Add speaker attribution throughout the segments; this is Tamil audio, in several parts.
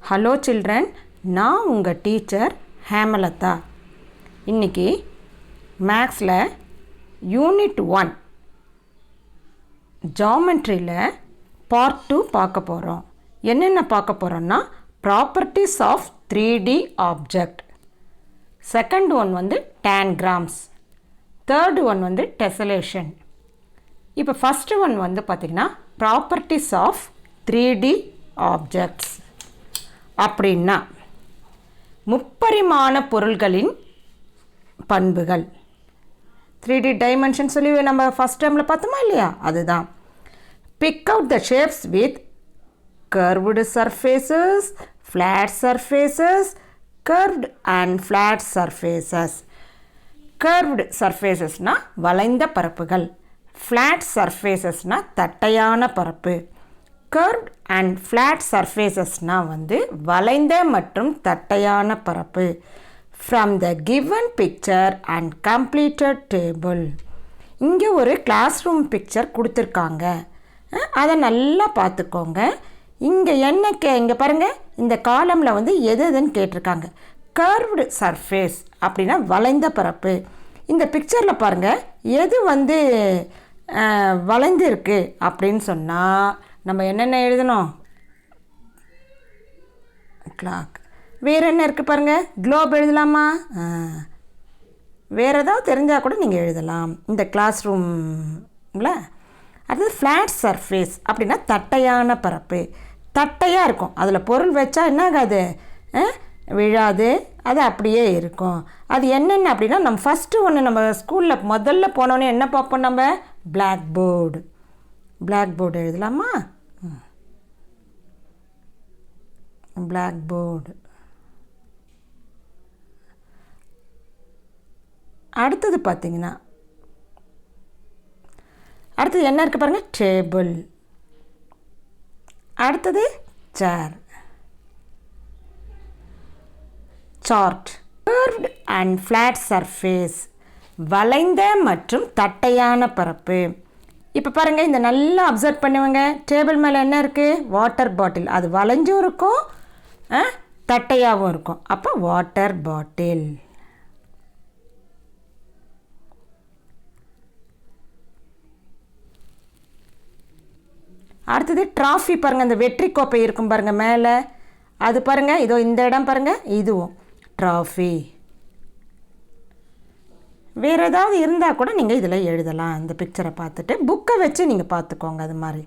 Speaker 1: ஹலோ சில்ட்ரன், நான் உங்கள் டீச்சர் ஹேமலதா. இன்றைக்கி மேக்ஸில் யூனிட் 1 ஜாமெட்ரியில் பார்ட் 2 பார்க்க போகிறோம். என்னென்ன பார்க்க போகிறோன்னா properties of 3D object. Second one வந்து டேன்கிராம்ஸ். தேர்டு ஒன் வந்து டெசலேஷன். இப்போ ஃபஸ்ட்டு ஒன் வந்து பார்த்திங்கன்னா ப்ராப்பர்ட்டிஸ் ஆஃப் 3D ஆப்ஜெக்ட்ஸ். அப்படின்னா முப்பரிமாண பொருள்களின் பண்புகள். 3D டைமென்ஷன் சொல்லி நம்ம ஃபஸ்ட் டைமில் பார்த்தோமா இல்லையா, அதுதான். Pick out the shapes with curved surfaces, flat surfaces, curved and flat surfaces. Curved சர்ஃபேசஸ்னால் வளைந்த பரப்புகள், ஃப்ளாட் சர்ஃபேசஸ்னால் தட்டையான பரப்பு. கர்வ்ட் அண்ட் ஃப்ளாட் சர்ஃபேசஸ்னால் வந்து வளைந்த மற்றும் தட்டையான பரப்பு. From the given picture and completed table. இங்கே ஒரு கிளாஸ் ரூம் பிக்சர் கொடுத்துருக்காங்க, அதை நல்லா பார்த்துக்கோங்க. இங்கே இங்கே பாருங்கள், இந்த காலமில் வந்து எது எதுன்னு கேட்டிருக்காங்க. கர்வ்டு சர்ஃபேஸ் அப்படின்னா வளைந்த பரப்பு. இந்த பிக்சரில் பாருங்கள், எது வந்து வளைந்து இருக்குது அப்படின்னு சொன்னால் நம்ம என்னென்ன எழுதணும்? கிளாக். வேறு என்ன இருக்குது பாருங்கள், குளோப் எழுதலாமா? வேறு ஏதாவது தெரிஞ்சால் கூட நீங்கள் எழுதலாம் இந்த கிளாஸ் ரூமில். அது ஃப்ளாட் சர்ஃபேஸ் அப்படின்னா தட்டையான பரப்பு. தட்டையாக இருக்கும், அதில் பொருள் வச்சா என்ன ஆகாது, விழாது, அது அப்படியே இருக்கும். அது என்னென்ன அப்படின்னா நம்ம ஃபஸ்ட்டு ஒன்று நம்ம ஸ்கூலில் முதல்ல போனோன்னே என்ன பார்ப்போம், நம்ம பிளாக் போர்டு. பிளாக் போர்டு எழுதலாமா? Black board. அடுத்தது பார்த்தீங்கன்னா அடுத்தது என்ன இருக்குது பாருங்கள், டேபிள். அடுத்தது chair. Chart. Curved and flat surface வளைந்த மற்றும் தட்டையான பரப்பு. இப்போ பாருங்கள், இந்த நல்லா அப்சர்வ் பண்ணுவாங்க. டேபிள் மேலே என்ன இருக்குது, வாட்டர் பாட்டில். அது வளைஞ்சும் இருக்கும் தட்டையாகவும் இருக்கும், அப்போ வாட்டர் பாட்டில். அடுத்தது ட்ராஃபி. பாருங்கள், இந்த வெற்றி கோப்பை இருக்கும் பாருங்கள் மேலே, அது பாருங்கள், இதோ இந்த இடம் பாருங்கள், இதுவும் ட்ராஃபி. வேறு ஏதாவது இருந்தால் கூட நீங்கள் இதில் எழுதலாம். இந்த பிக்சரை பார்த்துட்டு புக்கை வச்சு நீங்கள் பார்த்துக்கோங்க. அது மாதிரி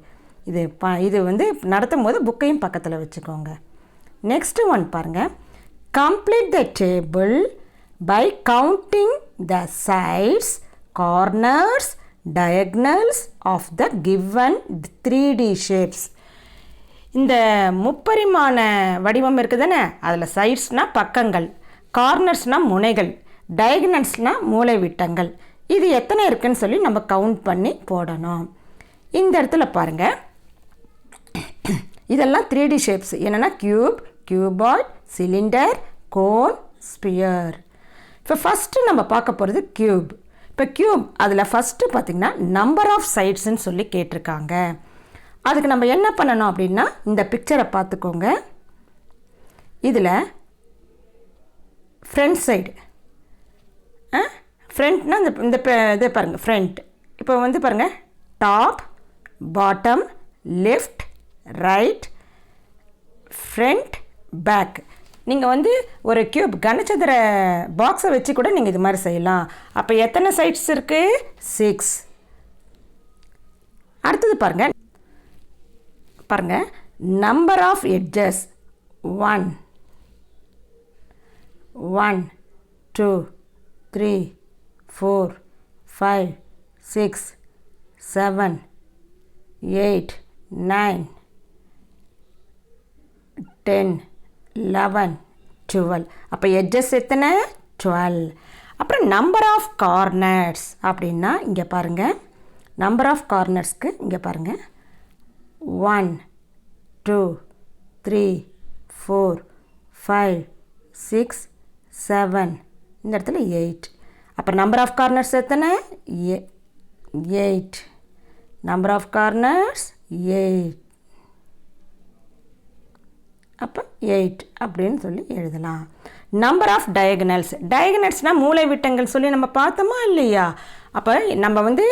Speaker 1: இது வந்து நடத்தும் போது புக்கையும் பக்கத்தில் வச்சுக்கோங்க. நெக்ஸ்ட்டு ஒன் பாருங்கள், complete the table by counting the sides, corners, diagonals of the given 3D shapes. இந்த முப்பரிமாண வடிவம் இருக்குது தானே, அதில் சைட்ஸ்னால் பக்கங்கள், கார்னர்ஸ்னால் முனைகள், டயக்னல்ஸ்னால் மூலை விட்டங்கள். இது எத்தனை இருக்குதுன்னு சொல்லி நம்ம கவுண்ட் பண்ணி போடணும். இந்த இடத்துல பாருங்கள், இதெல்லாம் 3D ஷேப்ஸ். என்னென்னா cube, cuboid, cylinder, cone, sphere. இப்போ ஃபஸ்ட்டு நம்ம பார்க்க போகிறது க்யூப். இப்போ க்யூப் அதில் ஃபஸ்ட்டு பார்த்திங்கன்னா நம்பர் ஆஃப் சைட்ஸ்ன்னு சொல்லி கேட்டிருக்காங்க. அதுக்கு நம்ம என்ன பண்ணணும் அப்படின்னா இந்த பிக்சரை பார்த்துக்கோங்க. இதில் ஃப்ரண்ட் சைடு, ஃப்ரண்ட்னால் இந்த இதை பாருங்கள், ஃப்ரண்ட். இப்போ வந்து பாருங்கள், top, bottom, left, right, front, back. நீங்கள் வந்து ஒரு க்யூப் கனசதுர பாக்ஸை வச்சு கூட நீங்கள் இது மாதிரி செய்யலாம். அப்போ எத்தனை சைட்ஸ் இருக்குது? 6. அடுத்தது பாருங்கள், நம்பர் ஆஃப் எட்ஜஸ் 1 1 2 3 4 5 6 7 8 9 10 11 12. அப்போ எட்ஜஸ் எத்தனை? 12. அப்புறம் நம்பர் ஆஃப் கார்னர்ஸ் அப்படின்னா இங்கே பாருங்கள், நம்பர் ஆஃப் கார்னர்ஸ்க்கு இங்கே பாருங்கள், 1 2 3 4 5 6 7, இந்த இடத்துல 8. அப்போ நம்பர் ஆஃப் கார்னர்ஸ் எத்தனை? 8. Number of corners 8. அப்போ 8 அப்படின்னு சொல்லி எழுதலாம். நம்பர் ஆஃப் டயகனல்ஸ்னால் மூலை விட்டங்கள் சொல்லி நம்ம பார்த்தோமா இல்லையா? அப்போ நம்ம வந்து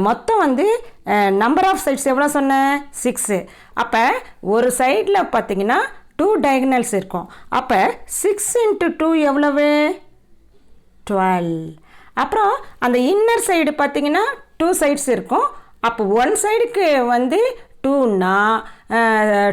Speaker 1: மொத்தம் வந்து நம்பர் ஆஃப் சைட்ஸ் எவ்வளோ சொன்னேன்? 6. அப்போ ஒரு சைடில் பார்த்திங்கன்னா 2 டயகனல்ஸ் இருக்கும். அப்போ 6 × 2 எவ்வளவு? 12. அப்புறம் அந்த இன்னர் சைடு பார்த்திங்கன்னா 2 சைட்ஸ் இருக்கும். அப்போ ஒன் சைடுக்கு வந்து 2னா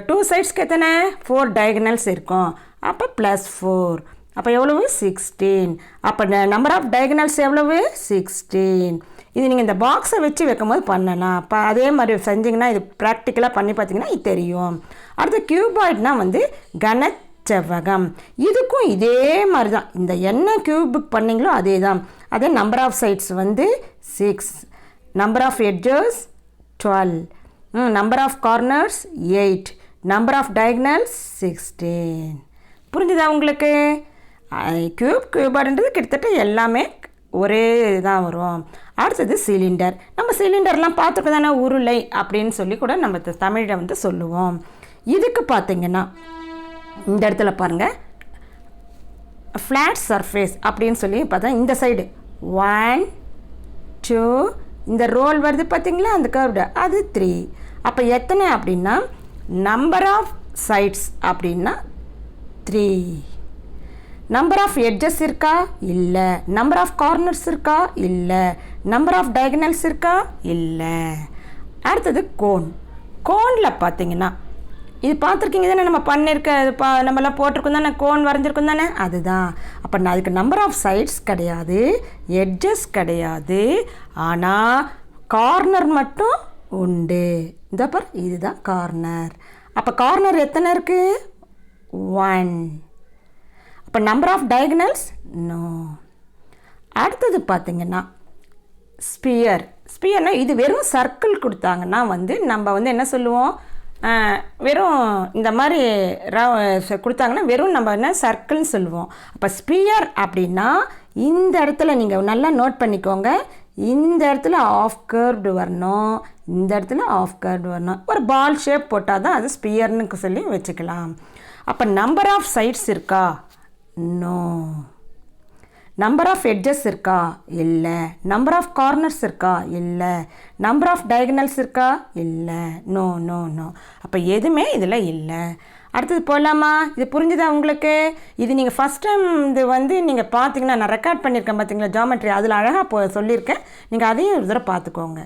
Speaker 1: 2 சைட்ஸ்க்கு எத்தனை? 4 டயகனல்ஸ் இருக்கும். அப்போ +4. அப்போ எவ்வளவு? 16. அப்போ நம்பர் ஆஃப் டயகனல்ஸ் எவ்வளவு? 16. இது நீங்கள் இந்த பாக்ஸை வச்சு வைக்கும்போது பண்ணலாம். அப்போ அதே மாதிரி செஞ்சிங்கன்னா இது ப்ராக்டிக்கலாக பண்ணி பார்த்தீங்கன்னா இது தெரியும். அடுத்து கியூபாய்ட்னால் வந்து கனச்செவ்வகம். இதுக்கும் இதே மாதிரி தான். இந்த என்ன கியூபுக்கு பண்ணிங்களோ அதே தான். அதே நம்பர் ஆஃப் சைட்ஸ் வந்து 6, number of edges 12, number of corners 8, number of diagonals 16. புரிஞ்சுதா உங்களுக்கு? கியூபாய்டுன்றது கிட்டத்தட்ட எல்லாமே ஒரே இதுதான் வரும். அடுத்தது சிலிண்டர். நம்ம சிலிண்டர்லாம் பார்த்துட்டு தானே உருளை அப்படின்னு சொல்லி கூட நம்ம தமிழில் வந்து சொல்லுவோம். இதுக்கு பார்த்திங்கன்னா இந்த இடத்துல பாருங்கள், ஃப்ளாட் சர்ஃபேஸ் அப்படின்னு சொல்லி பார்த்தா இந்த சைடு 1 2 இந்த ரோல் வருது பார்த்திங்களா, அந்த கர்வ்டு அது 3. அப்போ எத்தனை அப்படின்னா நம்பர் ஆஃப் சைட்ஸ் அப்படின்னா 3. நம்பர் ஆஃப் எட்ஜஸ் இருக்கா? இல்லை. நம்பர் ஆஃப் கார்னர்ஸ் இருக்கா? இல்லை. நம்பர் ஆஃப் டயகனல்ஸ் இருக்கா? இல்லை. அடுத்தது கோன். கோனில் பார்த்தீங்கன்னா இது பார்த்துருக்கீங்க தானே, நம்ம பண்ணியிருக்க நம்மளாம் போட்டிருக்கோம் தானே, கோன் வரைஞ்சிருக்கோம் தானே, அதுதான். அப்போ நான் அதுக்கு நம்பர் ஆஃப் சைட்ஸ் கிடையாது, எட்ஜஸ் கிடையாது, ஆனால் கார்னர் மட்டும் உண்டு. இந்த பார், இதுதான் கார்னர். அப்போ கார்னர் எத்தனை இருக்குது? 1. அப்போ நம்பர் ஆஃப் டயகனல்ஸ் நோ. அடுத்தது பார்த்திங்கன்னா ஸ்பியர்னால் இது வெறும் சர்க்கிள் கொடுத்தாங்கன்னா வந்து நம்ம வந்து என்ன சொல்லுவோம்? வெறும் இந்த மாதிரி கொடுத்தாங்கன்னா வெறும் நம்ம என்ன சர்க்கிள்னு சொல்லுவோம். அப்போ ஸ்பியர் அப்படின்னா இந்த இடத்துல நீங்கள் நல்லா நோட் பண்ணிக்கோங்க, இந்த இடத்துல ஆஃப் கர்வ்டு வரணும், இந்த இடத்துல ஆஃப் கர்வ்டு வரணும். ஒரு பால் ஷேப் போட்டால் தான் அது ஸ்பியர்னு சொல்லி வச்சுக்கலாம். அப்போ நம்பர் ஆஃப் சைட்ஸ் இருக்கா? நோ. நம்பர் ஆஃப் எட்ஜஸ் இருக்கா? இல்லை. நம்பர் ஆஃப் கார்னர்ஸ் இருக்கா? இல்லை. நம்பர் ஆஃப் டயகனல்ஸ் இருக்கா? இல்லை. No no no. அப்போ எதுவுமே இதில் இல்லை. அடுத்தது போகலாமா? இது புரிஞ்சுதா உங்களுக்கு? இது நீங்கள் ஃபஸ்ட் டைம் இது வந்து நீங்கள் பார்த்தீங்கன்னா நான் ரெக்கார்ட் பண்ணியிருக்கேன் பார்த்தீங்களா ஜாமெட்ரி, அதில் அழகாக சொல்லியிருக்கேன். நீங்கள் அதையும் ஒரு தடவை பார்த்துக்கோங்க.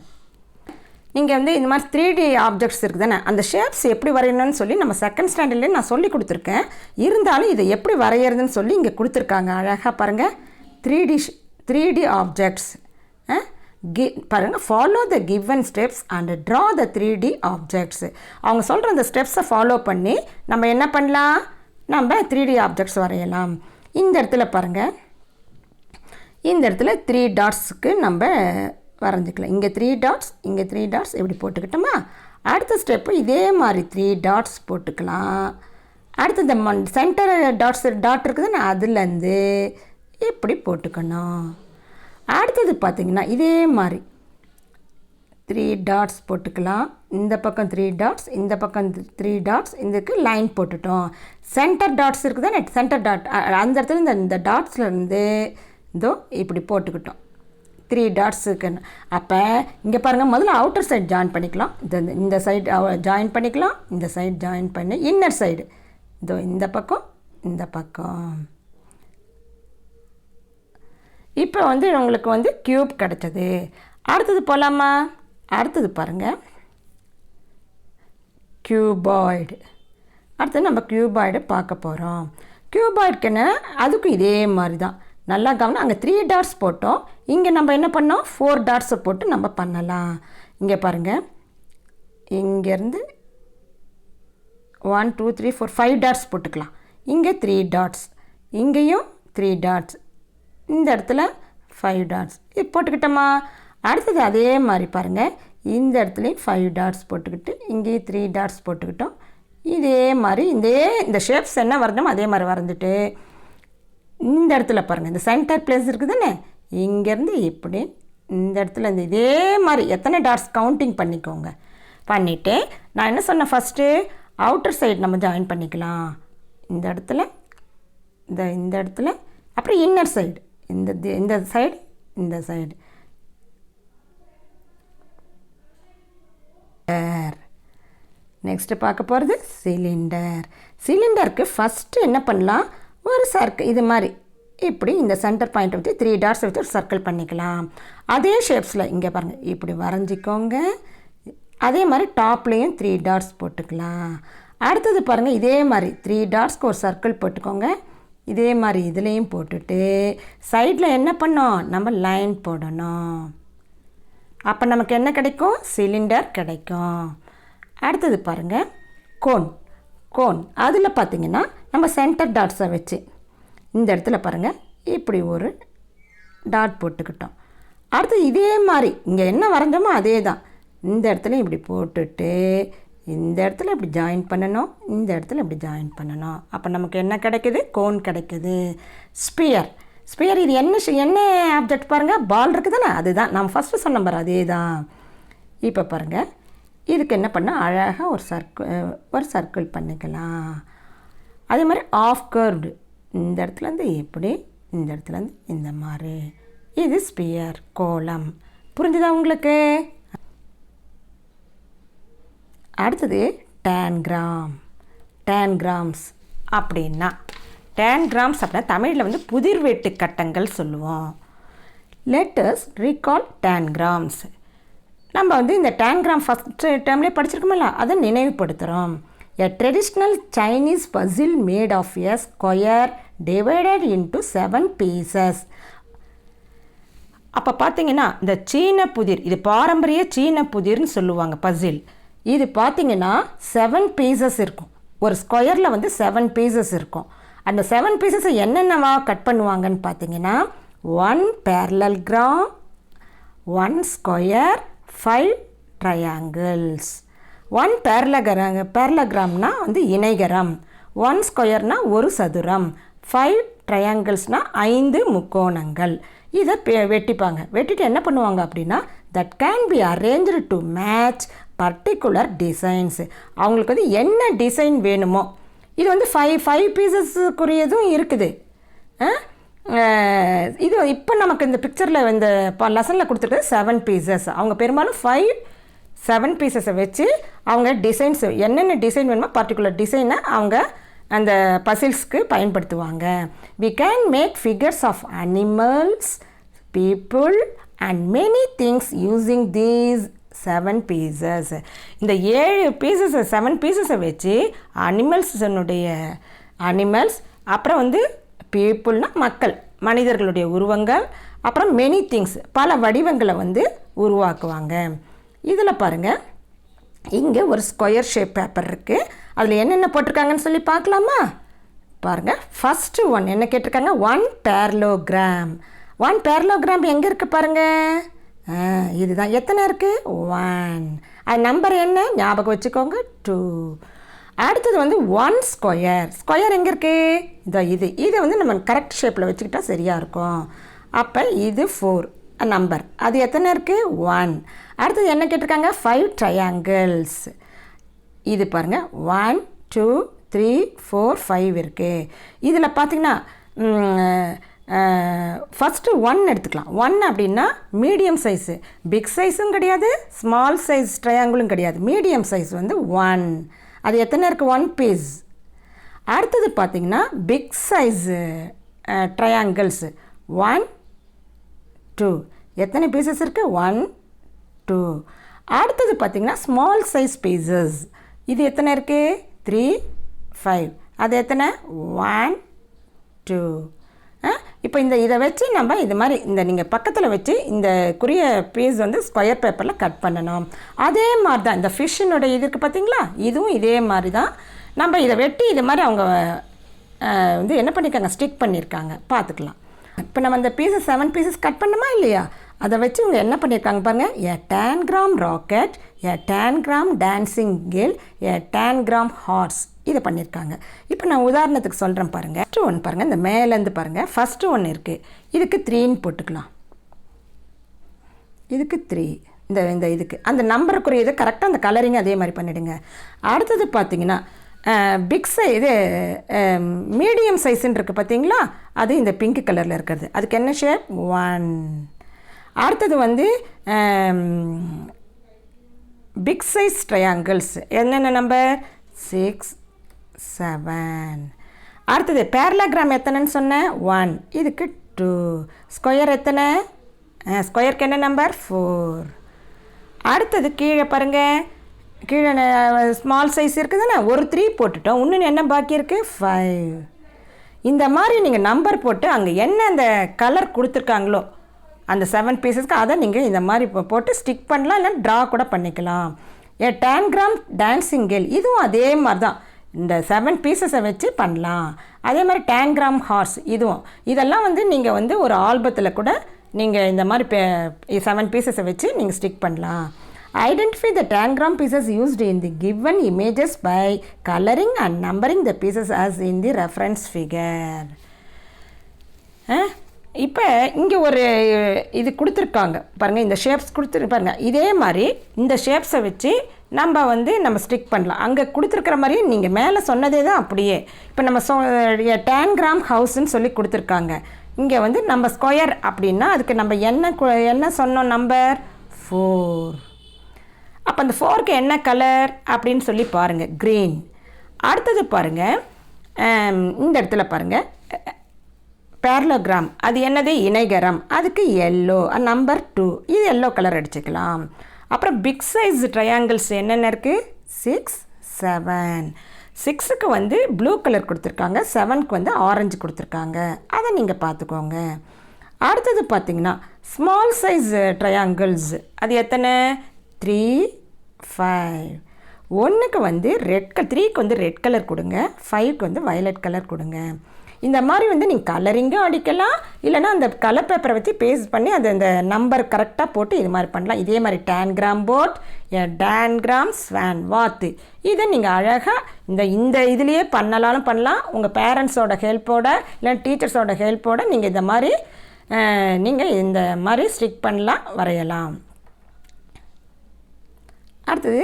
Speaker 1: நீங்கள் வந்து இந்த மாதிரி 3D ஆப்ஜெக்ட்ஸ் இருக்குது தானே, அந்த ஷேப்ஸ் எப்படி வரையணும்னு சொல்லி நம்ம செகண்ட் ஸ்டாண்டர்ட்லேயே நான் சொல்லி கொடுத்துருக்கேன். இருந்தாலும் இதை எப்படி வரைகிறதுன்னு சொல்லி இங்கே கொடுத்துருக்காங்க அழகாக பாருங்கள். 3D ஆப்ஜெக்ட்ஸ் பாருங்கள். Follow the given steps and draw the 3D objects. அவங்க சொல்கிற அந்த ஸ்டெப்ஸை ஃபாலோ பண்ணி நம்ம என்ன பண்ணலாம்? நம்ம 3D ஆப்ஜெக்ட்ஸ் வரையலாம். இந்த இடத்துல பாருங்கள், இந்த இடத்துல 3 டாட்ஸுக்கு நம்ம வரைஞ்சிக்கலாம். இங்கே 3 டாட்ஸ், இங்கே 3 டாட்ஸ் இப்படி போட்டுக்கிட்டோமா? அடுத்த ஸ்டெப்பு இதே மாதிரி 3 டாட்ஸ் போட்டுக்கலாம். அடுத்து இந்த சென்டர் டாட் இருக்குதுன்னு அதுலேருந்து இப்படி போட்டுக்கணும். அடுத்தது பார்த்திங்கன்னா இதே மாதிரி 3 டாட்ஸ் போட்டுக்கலாம். இந்த பக்கம் 3 டாட்ஸ், இந்த பக்கம் 3 டாட்ஸ், இதுக்கு லைன் போட்டுட்டோம். சென்டர் டாட்ஸ் இருக்குதுதானே, சென்டர் டாட் அந்த இடத்துல இந்த டாட்ஸ்லேருந்து இதோ இப்படி போட்டுக்கிட்டோம் 3 டாட்ஸ் இருக்குன்னு. அப்போ இங்கே பாருங்கள், முதல்ல அவுட்டர் சைடு ஜாயின் பண்ணிக்கலாம். இந்த சைடு ஜாயின் பண்ணிக்கலாம், இந்த சைடு ஜாயின் பண்ணி இன்னர் சைடு இதோ இந்த பக்கம் இந்த பக்கம். இப்போ வந்து உங்களுக்கு வந்து க்யூப் கிடச்சது. அடுத்தது போகலாமா? அடுத்தது பாருங்கள், க்யூபாய்டு. அடுத்தது நம்ம க்யூபாய்டு பார்க்க போகிறோம். க்யூபாய்டுக்குன்னு அதுக்கும் இதே மாதிரி தான். நல்லா கவனம், அங்கே 3 டாட்ஸ் போட்டோம், இங்கே நம்ம என்ன பண்ணோம்? 4 டாட்ஸை போட்டு நம்ம பண்ணலாம். இங்கே பாருங்கள், இங்கேருந்து 1 2 3 4 5 டாட்ஸ் போட்டுக்கலாம். இங்கே 3 டாட்ஸ், இங்கேயும் 3 டாட்ஸ், இந்த இடத்துல 5 டாட்ஸ் இது போட்டுக்கிட்டோமா? அடுத்தது அதே மாதிரி பாருங்கள், இந்த இடத்துலையும் 5 டாட்ஸ் போட்டுக்கிட்டு இங்கேயும் 3 டாட்ஸ் போட்டுக்கிட்டோம். இதே மாதிரி இந்த ஷேப்ஸ் என்ன வரைஞ்சோமோ அதே மாதிரி வரைஞ்சிட்டு இந்த இடத்துல பாருங்கள், இந்த சென்டர் பிளேஸ் இருக்குது தானே, இங்கேருந்து இப்படி இந்த இடத்துல இதே மாதிரி எத்தனை டாட்ஸ் கவுண்டிங் பண்ணிக்கோங்க. பண்ணிவிட்டு நான் என்ன சொன்னேன், ஃபஸ்ட்டு அவுட்டர் சைடு நம்ம ஜாயின் பண்ணிக்கலாம். இந்த இடத்துல, இந்த இடத்துல, அப்புறம் இன்னர் சைடு, இந்த சைடு, இந்த சைடு. நெக்ஸ்ட்டு பார்க்க போகிறது சிலிண்டர். சிலிண்டருக்கு ஃபஸ்ட்டு என்ன பண்ணலாம், ஒரு சர்க்கிள் இது மாதிரி இப்படி இந்த சென்டர் பாயிண்ட் வச்சு 3 டாட்ஸ் வச்சு ஒரு சர்க்கிள் பண்ணிக்கலாம். அதே ஷேப்ஸில் இங்கே பாருங்கள், இப்படி வரைஞ்சிக்கோங்க. அதே மாதிரி டாப்லேயும் 3 டாட்ஸ் போட்டுக்கலாம். அடுத்தது பாருங்கள், இதே மாதிரி 3 டாட்ஸ்க்கு ஒரு சர்க்கிள் போட்டுக்கோங்க. இதே மாதிரி இதுலேயும் போட்டுட்டு சைடில் என்ன பண்ணோம், நம்ம லைன் போடணும். அப்போ நமக்கு என்ன கிடைக்கும், சிலிண்டர் கிடைக்கும். அடுத்தது பாருங்கள், கோன். அதில் பார்த்திங்கன்னா நம்ம சென்டர் டாட்ஸை வச்சு இந்த இடத்துல பாருங்கள் இப்படி ஒரு டாட் போட்டுக்கிட்டோம். அடுத்து இதே மாதிரி இங்கே என்ன வரைஞ்சோமோ அதே தான், இந்த இடத்துல இப்படி போட்டுட்டு இந்த இடத்துல இப்படி ஜாயின் பண்ணணும், இந்த இடத்துல இப்படி ஜாயின் பண்ணணும். அப்போ நமக்கு என்ன கிடைக்குது, கோன் கிடைக்குது. ஸ்பியர் இது என்ன ஆப்ஜெக்ட் பாருங்கள், பால் இருக்குது தானே, அதுதான் நம்ம ஃபஸ்ட்டு சொன்ன பாரு, அதே தான். இப்போ பாருங்கள், இதுக்கு என்ன பண்ணால் அழகாக ஒரு சர்க்கிள் பண்ணிக்கலாம். அதே மாதிரி ஆஃப் கர்வ்டு, இந்த இடத்துலேருந்து இப்படி, இந்த இடத்துலேருந்து இந்த மாதிரி. இது ஸ்பியர், கோலம். புரிஞ்சுதா உங்களுக்கு? அடுத்தது டேன்கிராம்ஸ் அப்படின்னா தமிழில் வந்து புதிர் வெட்டு கட்டங்கள் சொல்லுவோம். Let's recall tangrams. நம்ம வந்து இந்த டேன்கிராம் ஃபஸ்ட்டு டேர்ம்லேயே படிச்சிருக்கோம்ல, அதை நினைவுபடுத்துகிறோம். A traditional Chinese puzzle made of a square divided into 7 pieces. அப்போ பார்த்தீங்கன்னா இந்த சீன புதிர், இது பாரம்பரிய சீன புதிர்னு சொல்லுவாங்க பசில். இது பார்த்தீங்கன்னா 7 பீசஸ் இருக்கும். ஒரு ஸ்கொயரில் வந்து 7 பீசஸ் இருக்கும். அந்த 7 பீசஸை என்னென்னவா கட் பண்ணுவாங்கன்னு பார்த்தீங்கன்னா 1 parallelogram, 1 square, 5 triangles. 1 parallelogram வந்து இணைகரம், 1 ஸ்கொயர்னால் ஒரு சதுரம், 5 ட்ரையாங்கிள்ஸ்னால் 5 முக்கோணங்கள். இதை வெட்டிட்டு என்ன பண்ணுவாங்க அப்படின்னா, that can be arranged to match particular designs. அவங்களுக்கு வந்து என்ன டிசைன் வேணுமோ. இது வந்து 5 பீசஸ்க்குரியதும் இருக்குது. இது இப்போ நமக்கு இந்த பிக்சரில் இந்த லெசனில் கொடுத்துருக்குறது 7 பீசஸ். அவங்க பெரும்பாலும் 7 பீசஸை வச்சு அவங்க டிசைன்ஸ் என்னென்ன டிசைன் வேணுமோ பர்டிகுலர் டிசைனை அவங்க அந்த பசில்ஸ்க்கு பயன்படுத்துவாங்க. We can make figures of animals, people and many things using these 7 pieces. இந்த 7 பீசஸை வச்சு அனிமல்ஸ், அப்புறம் வந்து பீப்புள்னா மக்கள், மனிதர்களுடைய உருவங்கள், அப்புறம் மெனி திங்ஸ் பல வடிவங்களை வந்து உருவாக்குவாங்க. இதில் பாருங்கள், இங்கே ஒரு ஸ்கொயர் ஷேப் பேப்பர் இருக்குது. அதில் என்னென்ன போட்டிருக்காங்கன்னு சொல்லி பார்க்கலாமா? பாருங்கள், ஃபஸ்ட்டு ஒன் என்ன கேட்டிருக்காங்க, 1 parallelogram. 1 parallelogram எங்கே இருக்குது பாருங்கள், இதுதான். எத்தனை இருக்குது, 1. அது நம்பர் என்ன ஞாபகம் வச்சுக்கோங்க, 2. அடுத்தது வந்து 1 ஸ்கொயர் எங்கே இருக்குது, இதை வந்து நம்ம கரெக்ட் ஷேப்பில் வச்சுக்கிட்டால் சரியாக இருக்கும். அப்போ இது 4 நம்பர், அது எத்தனை இருக்குது, 1. அடுத்தது என்ன கேட்டிருக்காங்க, 5 ட்ரையாங்கிள்ஸ். இது பாருங்கள், 1 2 3 4 5 இருக்குது. இதில் பார்த்திங்கன்னா ஃபஸ்ட்டு 1 எடுத்துக்கலாம். 1 அப்படின்னா மீடியம் சைஸு, பிக் சைஸும் கிடையாது, ஸ்மால் சைஸ் ட்ரையாங்கிளும் கிடையாது, மீடியம் சைஸ் வந்து 1. அது எத்தனை இருக்குது, 1 பீஸ். அடுத்தது பார்த்திங்கன்னா பிக் சைஸு ட்ரையாங்கிள்ஸு, 1 2. எத்தனை பீசஸ் இருக்குது, 1 2. அடுத்தது பார்த்திங்கன்னா ஸ்மால் சைஸ் பீசஸ், இது எத்தனை இருக்குது, 3 5. அது எத்தனை, 1 2. இப்போ இதை வச்சு நம்ம இது மாதிரி நீங்கள் பக்கத்தில் வச்சு இந்த குறிய பீஸ் வந்து ஸ்கொயர் பேப்பரில் கட் பண்ணணும். அதே மாதிரி தான் இந்த ஃபிஷ்ஷினுடைய இதுக்கு பார்த்திங்களா, இதுவும் இதே மாதிரி தான். நம்ம இதை வெட்டி இது மாதிரி அவங்க வந்து என்ன பண்ணியிருக்காங்க, ஸ்டிக் பண்ணியிருக்காங்க, பார்த்துக்கலாம். இப்போ நம்ம இந்த பீசஸ் 7 பீசஸ் கட் பண்ணோமா இல்லையா, அதை வச்சு இவங்க என்ன பண்ணியிருக்காங்க பாருங்கள், a tangram rocket, a tangram dancing girl, a tangram horse, இதை பண்ணியிருக்காங்க. இப்போ நான் உதாரணத்துக்கு சொல்கிறேன் பாருங்கள். ஃபஸ்ட்டு ஒன்று பாருங்கள், இந்த மேலேருந்து பாருங்கள், ஃபஸ்ட்டு ஒன்று இருக்குது, இதுக்கு 3ன்னு போட்டுக்கலாம். இதுக்கு 3, இந்த இதுக்கு அந்த நம்பருக்குரிய இதை கரெக்டாக அந்த கலரிங் அதே மாதிரி பண்ணிவிடுங்க. அடுத்தது பார்த்திங்கன்னா பிக் இது மீடியம் சைஸுன்னு இருக்குது பார்த்தீங்களா, அது இந்த பிங்க் கலரில் இருக்கிறது. அதுக்கு என்ன ஷேப்? 1. அடுத்தது வந்து பிக் சைஸ் ட்ரையாங்கிள்ஸ் என்னென்ன நம்பர்? 6, 7. அடுத்தது பேரலோகிராம் எத்தனைன்னு சொன்னேன்? 1. இதுக்கு 2. ஸ்கொயர் எத்தனை? ஸ்கொயருக்கு என்ன நம்பர்? 4. அடுத்தது கீழே பாருங்கள், கீழே ஸ்மால் சைஸ் இருக்குதுன்னா ஒரு 3 போட்டுட்டோம். இன்னும் என்ன பாக்கி இருக்குது? 5. இந்த மாதிரி நீங்கள் நம்பர் போட்டு அங்கே என்ன அந்த கலர் கொடுத்துருக்காங்களோ அந்த 7 பீசஸ்க்கு அதை நீங்கள் இந்த மாதிரி போட்டு ஸ்டிக் பண்ணலாம், இல்லை ட்ரா கூட பண்ணிக்கலாம். டேன்கிராம் டான்சிங் கேர்ள் இதுவும் அதே மாதிரி தான். இந்த 7 பீசஸை வச்சு பண்ணலாம். அதே மாதிரி டேன்கிராம் ஹார்ஸ் இதுவும். இதெல்லாம் வந்து நீங்கள் வந்து ஒரு ஆல்பத்தில் கூட நீங்கள் இந்த மாதிரி 7 பீசஸை வச்சு நீங்கள் ஸ்டிக் பண்ணலாம். Identify the tangram pieces used in the given images by colouring and numbering the pieces as in the reference figure. இப்போ இங்கே ஒரு இது கொடுத்துருக்காங்க பாருங்கள், இந்த ஷேப்ஸ் கொடுத்துருப்பாருங்க. இதே மாதிரி இந்த ஷேப்ஸை வச்சு நம்ம ஸ்டிக் பண்ணலாம். அங்கே கொடுத்துருக்குற மாதிரி நீங்கள் மேலே சொன்னதே தான் அப்படியே. இப்போ நம்ம டேன்கிராம் ஹவுஸ்ன்னு சொல்லி கொடுத்துருக்காங்க. இங்கே வந்து நம்ம ஸ்கொயர் அப்படின்னா அதுக்கு நம்ம என்ன சொன்னோம்? நம்பர் 4. அப்போ அந்த 4க்கு என்ன கலர் அப்படின்னு சொல்லி பாருங்கள், க்ரீன். அடுத்தது பாருங்கள், இந்த இடத்துல பாருங்கள் பேரலோகிராம், அது என்னது? இணைகரம், அதுக்கு எல்லோ, நம்பர் 2. இது எல்லோ கலர் அடிச்சுக்கலாம். அப்புறம் பிக் சைஸ் ட்ரையாங்கிள்ஸ் என்னென்ன இருக்குது? 6, 7. 6க்கு வந்து ப்ளூ கலர் கொடுத்துருக்காங்க, 7க்கு வந்து ஆரஞ்சு கொடுத்துருக்காங்க. அதை நீங்கள் பார்த்துக்கோங்க. அடுத்தது பார்த்திங்கன்னா ஸ்மால் சைஸ் ட்ரையாங்கிள்ஸ் அது எத்தனை? 3, 5. 1க்கு வந்து 3க்கு வந்து ரெட் கலர் கொடுங்க, 5க்கு வந்து வயலட் கலர் கொடுங்க. இந்த மாதிரி வந்து நீங்கள் கலரிங்கும் அடிக்கலாம், இல்லைனா அந்த கலர் பேப்பரை வச்சு பேஸ்ட் பண்ணி அந்த நம்பர் கரெக்டாக போட்டு இது மாதிரி பண்ணலாம். இதே மாதிரி டேன்கிராம் போட், டேன்கிராம் ஸ்வான் வாத்து, இதை நீங்கள் அழகாக இந்த இதுலேயே பண்ணலாம். உங்கள் பேரண்ட்ஸோட ஹெல்ப்போட இல்லை டீச்சர்ஸோட ஹெல்ப்போட நீங்கள் இந்த மாதிரி ஸ்டிக் பண்ணலாம், வரையலாம். அடுத்தது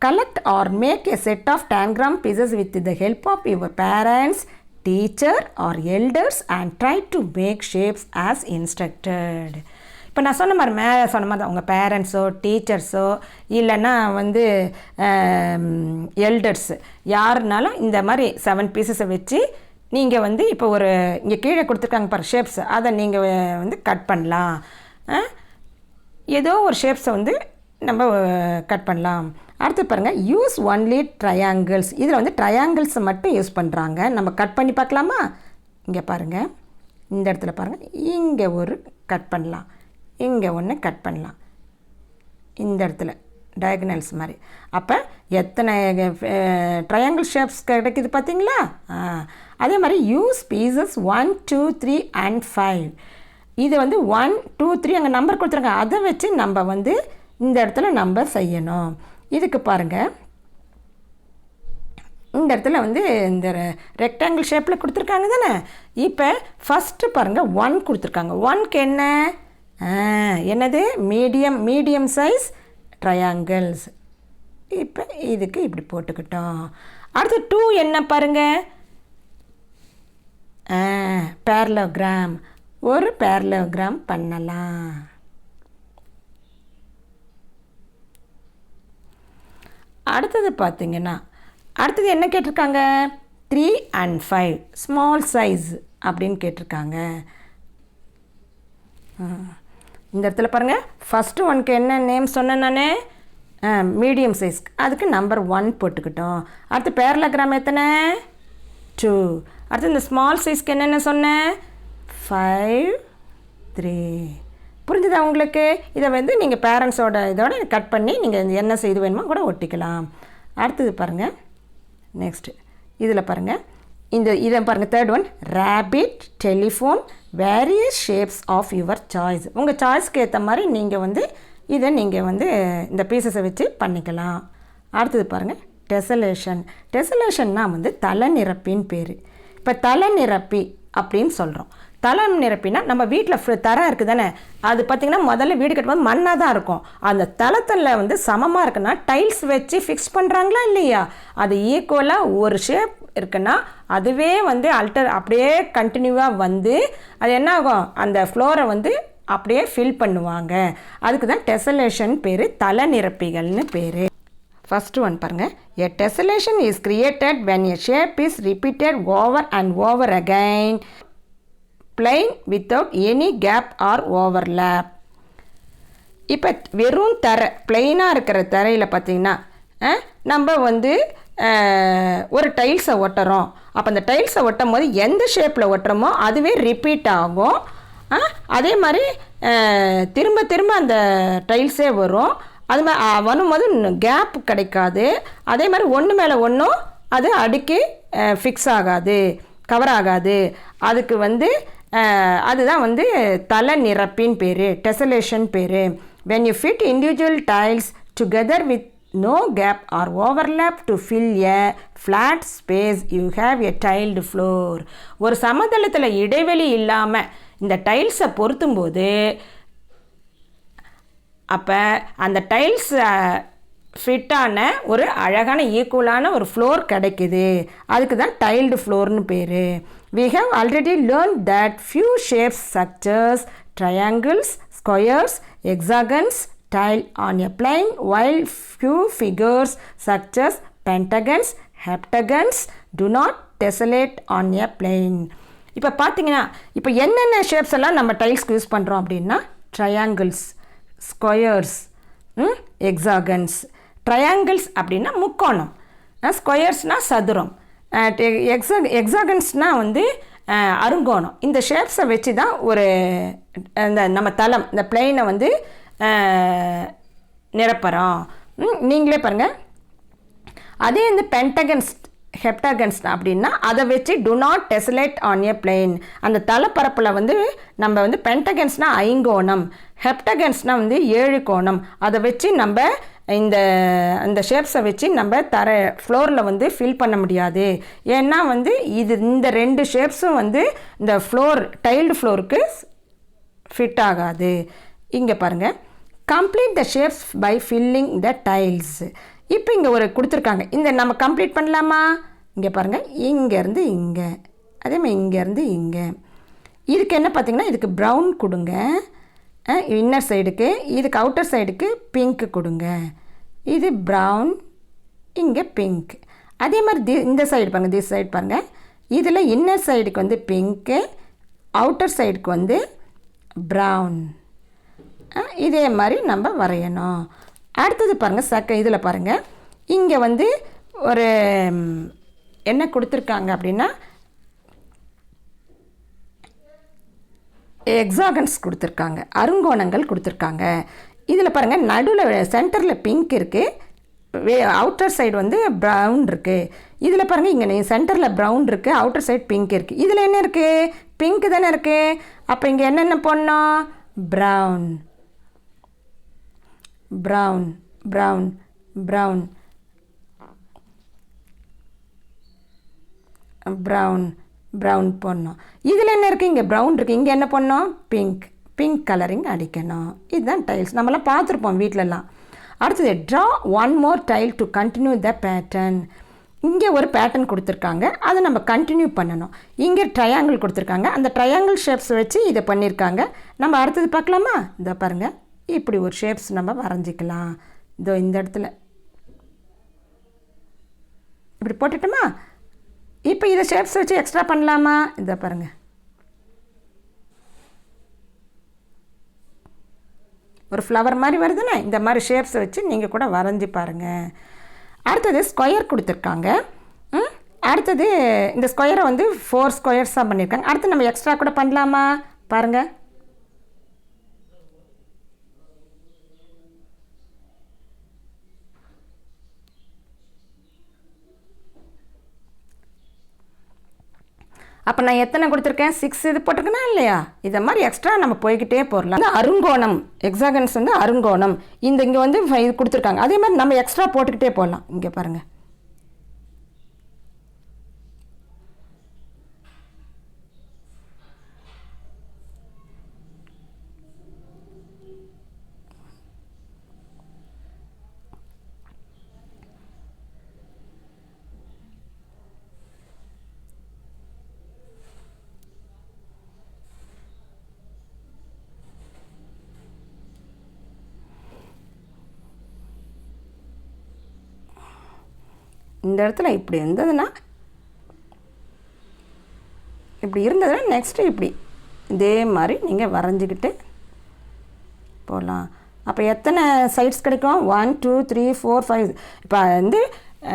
Speaker 1: collect or make a set of tangram pieces with the help of your parents, teacher or elders and try to make shapes as instructed. இப்போ நான் சொன்ன மாதிரி தான் உங்கள் பேரண்ட்ஸோ டீச்சர்ஸோ இல்லைன்னா வந்து எல்டர்ஸு யாருனாலும் இந்த மாதிரி 7 பீசஸை வச்சு நீங்கள் வந்து இப்போ ஒரு இங்கே கீழே கொடுத்துருக்காங்க பாரு ஷேப்ஸ், அதை நீங்கள் வந்து கட் பண்ணலாம். ஏதோ ஒரு ஷேப்ஸை வந்து நம்ம கட் பண்ணலாம். அடுத்து பாருங்கள், யூஸ் ஒன்லி ட்ரையாங்கிள்ஸ். இதில் வந்து ட்ரையாங்கிள்ஸை மட்டும் யூஸ் பண்ணுறாங்க. நம்ம கட் பண்ணி பார்க்கலாமா? இங்கே பாருங்கள், இந்த இடத்துல பாருங்கள், இங்கே ஒரு கட் பண்ணலாம், இங்கே ஒன்று கட் பண்ணலாம், இந்த இடத்துல டயகனல்ஸ் மாதிரி. அப்போ எத்தனை ட்ரையாங்கிள் ஷேப்ஸ் கிடைக்குது பார்த்தீங்களா? அதே மாதிரி யூஸ் பீசஸ் 1, 2, 3 and 5. இது வந்து 1, 2, 3 அங்கே நம்பர் கொடுத்துருங்க, அதை வச்சு நம்ம வந்து இந்த இடத்துல நம்பர் செய்யணும். இதுக்கு பாருங்கள், இந்த இடத்துல வந்து இந்த ரெக்டாங்கிள் ஷேப்பில் கொடுத்துருக்காங்க தானே. இப்போ ஃபஸ்ட்டு பாருங்கள் 1 கொடுத்துருக்காங்க. 1க்கு என்னது? Medium size triangles. இப்போ இதுக்கு இப்படி போட்டுக்கிட்டோம். அடுத்து 2 என்ன பாருங்கள்? பேரலோகிராம். ஒரு பேரலோகிராம் பண்ணலாம். அடுத்தது பார்த்திங்கன்னா அடுத்தது என்ன கேட்டிருக்காங்க? 3 and 5 ஸ்மால் சைஸ் அப்படின்னு கேட்டிருக்காங்க. இந்த இடத்துல பாருங்கள், ஃபஸ்ட்டு 1க்கு என்ன நேம் சொன்னேன் நான்? மீடியம் சைஸ், அதுக்கு நம்பர் 1 போட்டுக்கிட்டோம். அடுத்து பேரலோகிராம் எத்தனை? 2. அடுத்து இந்த ஸ்மால் சைஸ்க்கு என்னென்ன சொன்னேன்? 5, 3. புரிஞ்சுதா உங்களுக்கு? இதை வந்து நீங்கள் பேரண்ட்ஸோட இதோட கட் பண்ணி நீங்கள் என்ன செய்து வேணுமோ கூட ஒட்டிக்கலாம். அடுத்தது பாருங்கள், நெக்ஸ்ட்டு இதில் பாருங்கள், இதை பாருங்கள், 3rd one, rabbit, telephone, various shapes of your choice. உங்கள் சாய்ஸ்க்கு ஏற்ற மாதிரி நீங்கள் வந்து இதை நீங்கள் வந்து இந்த பீசஸை வச்சு பண்ணிக்கலாம். அடுத்தது பாருங்கள், டெசலேஷன்னா வந்து தலை நிரப்பின்னு பேர். இப்போ தலை நிரப்பி அப்படின்னு சொல்கிறோம். தளம் நிரப்பினா நம்ம வீட்டில் தரம் இருக்குது தானே, அது பார்த்திங்கன்னா முதல்ல வீடு கட்டும்போது மண்ணாக தான் இருக்கும். அந்த தளத்தில் வந்து சமமாக இருக்குன்னா டைல்ஸ் வச்சு ஃபிக்ஸ் பண்ணுறாங்களா இல்லையா, அது ஈக்குவலாக ஒரு ஷேப் இருக்குன்னா அதுவே வந்து அப்படியே கண்டினியூவாக வந்து அது என்ன ஆகும், அந்த ஃப்ளோரை வந்து அப்படியே ஃபில் பண்ணுவாங்க. அதுக்கு தான் டெசலேஷன் பேர், தள நிரப்பிகள்னு பேர். ஃபர்ஸ்ட் ஒன் பாருங்கள். A tessellation is created when a shape is repeated over and over again, plain without any gap or overlap. இப்போ வெறும் தரை பிளெயினாக இருக்கிற தரையில் பார்த்திங்கன்னா நம்ம வந்து ஒரு டைல்ஸை ஒட்டுறோம். அப்போ அந்த டைல்ஸை ஒட்டும் போது எந்த ஷேப்பில் ஒட்டுறோமோ அதுவே ரிப்பீட் ஆகும். அதே மாதிரி திரும்ப திரும்ப அந்த டைல்ஸே வரும். அது மாதிரி வரும்போது கேப் கிடைக்காது. அதே மாதிரி ஒன்று மேலே ஒன்றும் அது அடுக்கி ஃபிக்ஸ் ஆகாது, கவர் ஆகாது. அதுக்கு வந்து அதுதான் வந்து தள நிரப்பின் பேர், டெசலேஷன் பேர். when you fit individual tiles together with no gap or overlap to fill a flat space, you have a tiled floor. ஒரு சமதளத்தில் இடைவெளி இல்லாமல் இந்த டைல்ஸை பொருத்தும்போது அப்போ அந்த டைல்ஸ் ஃபிட்டான ஒரு அழகான ஈக்குவலான ஒரு ஃப்ளோர் கிடைக்குது. அதுக்கு தான் டைல்டு ஃப்ளோர்னு பேர். We have already learned that few shapes such as triangles, squares, hexagons tile on a plane, while few figures such as pentagons, heptagons do not tessellate on a plane. இப்போ பார்த்தீங்கன்னா இப்போ என்னென்ன ஷேப்ஸ் எல்லாம் நம்ம டைல்ஸ்க்கு யூஸ் பண்ணுறோம் அப்படின்னா ட்ரையாங்கிள்ஸ், ஸ்கொயர்ஸ், எக்ஸாகன்ஸ். ட்ரையாங்கிள்ஸ் அப்படின்னா முக்கோணம், ஸ்கொயர்ஸ்னால் சதுரம், எக்ஸாகன்ஸ்னால் வந்து அருங்கோணம். இந்த ஷேப்ஸை வச்சு தான் ஒரு இந்த நம்ம தளம் இந்த பிளெயினை வந்து நிரப்புகிறோம். நீங்களே பாருங்கள். அதே இந்த பென்டகன்ஸ், ஹெப்டகன்ஸ் அப்படின்னா அதை வச்சு to not desolate on a plain. அந்த தளப்பரப்பில் வந்து நம்ம வந்து பென்டகன்ஸ்னால் ஐங்கோணம், ஹெப்டகன்ஸ்னால் வந்து 7 கோணம். அதை வச்சு நம்ம இந்த ஷேப்ஸை வச்சு நம்ம ஃப்ளோரில் வந்து ஃபில் பண்ண முடியாது. ஏன்னா வந்து இந்த 2 ஷேப்ஸும் வந்து இந்த டைல்டு ஃப்ளோருக்கு ஃபிட் ஆகாது. இங்கே பாருங்கள். Complete the shapes by filling the tiles. இப்போ இங்கே ஒரு கொடுத்துருக்காங்க, இந்த நம்ம கம்ப்ளீட் பண்ணலாமா? இங்கே பாருங்கள், இங்கேருந்து இங்கே, அதே மாதிரி இங்கேருந்து இங்கே. இதுக்கு என்ன பார்த்திங்கன்னா இதுக்கு ப்ரௌன் கொடுங்க இன்னர் சைடுக்கு, இதுக்கு அவுட்டர் சைடுக்கு பிங்க்கு கொடுங்க. இது ப்ரௌன், இங்கே பிங்க். அதே மாதிரி இந்த சைடு பாருங்கள், திஸ் சைடு பாருங்கள். இதில் இன்னர் சைடுக்கு வந்து பிங்க்கு, அவுட்டர் சைடுக்கு வந்து ப்ரௌன். இதே மாதிரி நம்ம வரையணும். அடுத்தது பாருங்கள், இதில் பாருங்கள். இங்கே வந்து ஒரு என்ன கொடுத்துருக்காங்க அப்படின்னா எக்ஸாகன்ஸ் கொடுத்துருக்காங்க, அருங்கோணங்கள் கொடுத்துருக்காங்க. இதில் பாருங்கள், நடுவில் சென்டரில் பிங்க் இருக்குது, அவுட்டர் சைடு வந்து ப்ரௌன் இருக்குது. இதில் பாருங்கள், இங்கே சென்டரில் ப்ரௌன் இருக்குது, அவுட்டர் சைடு பிங்க் இருக்குது. இதில் என்ன இருக்குது? பிங்க் தானே இருக்குது. அப்போ இங்கே என்னென்ன போடணும்? Brown, brown, brown, brown, brown, brown போடணும். இதில் என்ன இருக்குது? இங்கே ப்ரௌன் இருக்குது. இங்கே என்ன பண்ணணும்? பிங்க், பிங்க் கலரிங் அடிக்கணும். இதுதான் டைல்ஸ், நம்மளாம் பார்த்துருப்போம் வீட்டிலலாம். அடுத்தது draw one more tile to continue the pattern. இங்கே ஒரு பேட்டர்ன் கொடுத்துருக்காங்க, அதை நம்ம கண்டினியூ பண்ணணும். இங்கே ட்ரையாங்கிள் கொடுத்துருக்காங்க, அந்த ட்ரையாங்கிள் ஷேப்ஸ் வச்சு இதை பண்ணியிருக்காங்க. நம்ம அடுத்தது பார்க்கலாமா? இதை பாருங்கள், இப்படி ஒரு ஷேப்ஸ் நம்ம வரைஞ்சிக்கலாம். இதோ இந்த இடத்துல இப்படி போட்டுட்டோமா? இப்போ இதை ஷேப்ஸ் வச்சு எக்ஸ்ட்ரா பண்ணலாமா? இதை பாருங்கள், ஒரு ஃப்ளவர் மாதிரி வருதுன்னா இந்த மாதிரி ஷேப்ஸ் வச்சு நீங்கள் கூட வரைஞ்சி பாருங்கள். அடுத்தது ஸ்கொயர் கொடுத்துருக்காங்க. அடுத்தது இந்த ஸ்கொயரை வந்து 4 ஸ்கொயர்ஸாக பண்ணியிருக்காங்க. அடுத்து நம்ம எக்ஸ்ட்ரா கூட பண்ணலாமா? பாருங்கள். அப்போ நான் எத்தனை கொடுத்துருக்கேன்? 6 இது போட்டிருக்கேனா இல்லையா? இதை மாதிரி எக்ஸ்ட்ரா நம்ம போய்கிட்டே போடலாம். அருங்கோணம், எக்ஸாகன்ஸ் வந்து அருங்கோணம். இங்கே வந்து இது கொடுத்துருக்காங்க, அதே மாதிரி நம்ம எக்ஸ்ட்ரா போட்டுக்கிட்டே போடலாம். இங்கே பாருங்கள், இந்த இடத்துல இப்படி இருந்ததுன்னா இப்படி இருந்ததுன்னா நெக்ஸ்ட்டு இப்படி இதே மாதிரி நீங்கள் வரைஞ்சிக்கிட்டு போகலாம். அப்போ எத்தனை சைட்ஸ் கிடைக்கும்? 1 2 3 4 5. இப்போ வந்து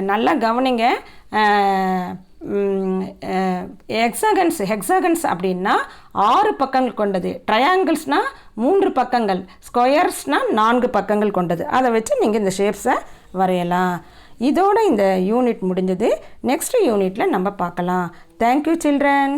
Speaker 1: நல்லா கவனிங்க. ஹெக்ஸாகன்ஸ் அப்படின்னா 6 பக்கங்கள் கொண்டது. ட்ரையாங்கிள்ஸ்னால் 3 பக்கங்கள், ஸ்கொயர்ஸ்னால் 4 பக்கங்கள் கொண்டது. அதை வச்சு நீங்கள் இந்த ஷேப்ஸை வரையலாம். இதோடு இந்த யூனிட் முடிஞ்சது. நெக்ஸ்ட் யூனிட்டில் நம்ம பார்க்கலாம். Thank you children.